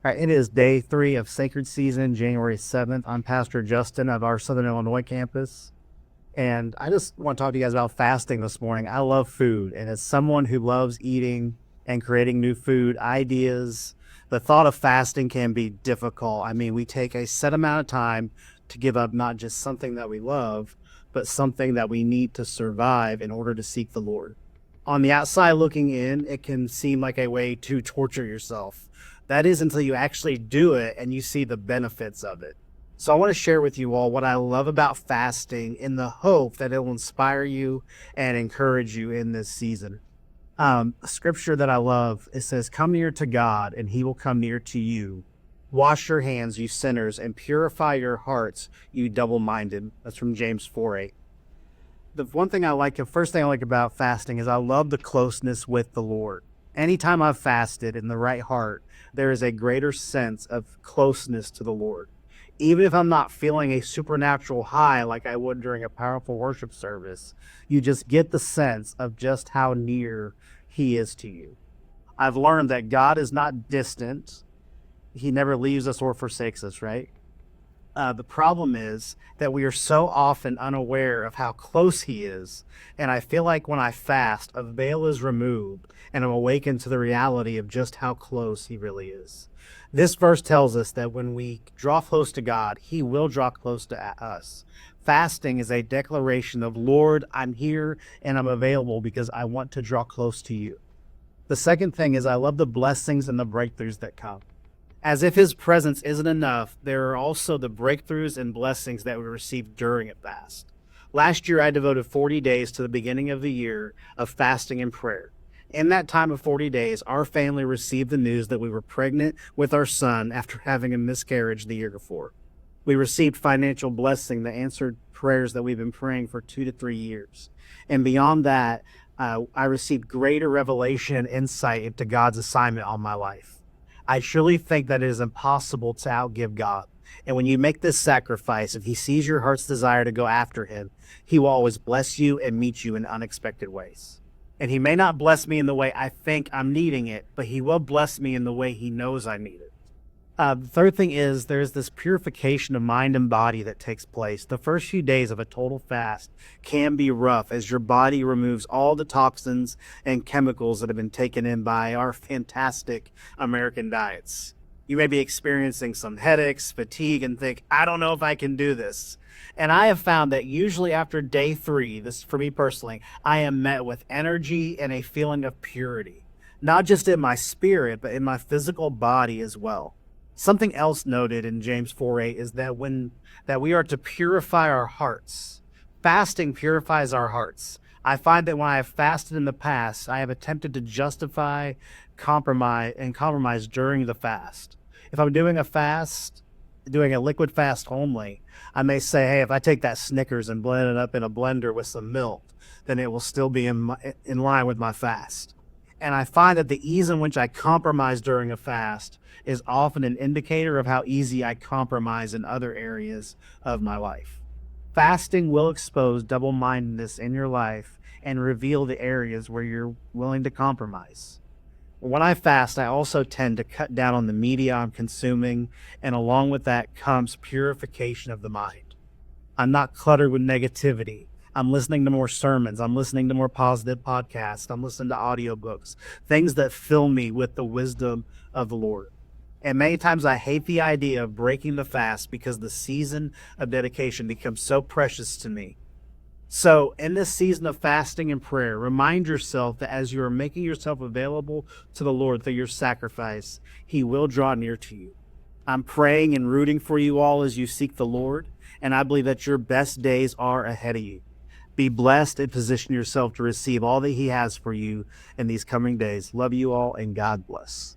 All right, it is day 3 of Sacred Season, January 7th. I'm Pastor Justin of our Southern Illinois campus. And I just want to talk to you guys about fasting this morning. I love food. And as someone who loves eating and creating new food ideas, the thought of fasting can be difficult. I mean, we take a set amount of time to give up not just something that we love, but something that we need to survive in order to seek the Lord. On the outside looking in, it can seem like a way to torture yourself. That is until you actually do it and you see the benefits of it. So I want to share with you all what I love about fasting in the hope that it will inspire you and encourage you in this season. A scripture that I love, it says, "Come near to God and he will come near to you. Wash your hands, you sinners, and purify your hearts, you double-minded." That's from James 4:8. The first thing I like about fasting is I love the closeness with the Lord. Anytime I've fasted in the right heart, there is a greater sense of closeness to the Lord. Even if I'm not feeling a supernatural high like I would during a powerful worship service, you just get the sense of just how near he is to you. I've learned that God is not distant. He never leaves us or forsakes us, right? The problem is that we are so often unaware of how close he is. And I feel like when I fast, a veil is removed and I'm awakened to the reality of just how close he really is. This verse tells us that when we draw close to God, he will draw close to us. Fasting is a declaration of, "Lord, I'm here and I'm available because I want to draw close to you." The second thing is I love the blessings and the breakthroughs that come. As if his presence isn't enough, there are also the breakthroughs and blessings that we receive during a fast. Last year, I devoted 40 days to the beginning of the year of fasting and prayer. In that time of 40 days, our family received the news that we were pregnant with our son after having a miscarriage the year before. We received financial blessing that answered prayers that we've been praying for 2 to 3 years. And beyond that, I received greater revelation and insight into God's assignment on my life. I truly think that it is impossible to outgive God. And when you make this sacrifice, if he sees your heart's desire to go after him, he will always bless you and meet you in unexpected ways. And he may not bless me in the way I think I'm needing it, but he will bless me in the way he knows I need it. The third thing is there's this purification of mind and body that takes place. The first few days of a total fast can be rough as your body removes all the toxins and chemicals that have been taken in by our fantastic American diets. You may be experiencing some headaches, fatigue, and think, "I don't know if I can do this." And I have found that usually after day 3, this for me personally, I am met with energy and a feeling of purity, not just in my spirit, but in my physical body as well. Something else noted in James 4:8 is that we are to purify our hearts. Fasting purifies our hearts. I find that when I have fasted in the past, I have attempted to justify compromise during the fast. If I'm doing a liquid fast only, I may say, "Hey, if I take that Snickers and blend it up in a blender with some milk, then it will still be in line with my fast." And I find that the ease in which I compromise during a fast is often an indicator of how easy I compromise in other areas of my life. Fasting will expose double-mindedness in your life and reveal the areas where you're willing to compromise. When I fast, I also tend to cut down on the media I'm consuming, and along with that comes purification of the mind. I'm not cluttered with negativity. I'm listening to more sermons. I'm listening to more positive podcasts. I'm listening to audiobooks, things that fill me with the wisdom of the Lord. And many times I hate the idea of breaking the fast because the season of dedication becomes so precious to me. So in this season of fasting and prayer, remind yourself that as you are making yourself available to the Lord through your sacrifice, he will draw near to you. I'm praying and rooting for you all as you seek the Lord, and I believe that your best days are ahead of you. Be blessed and position yourself to receive all that he has for you in these coming days. Love you all, and God bless.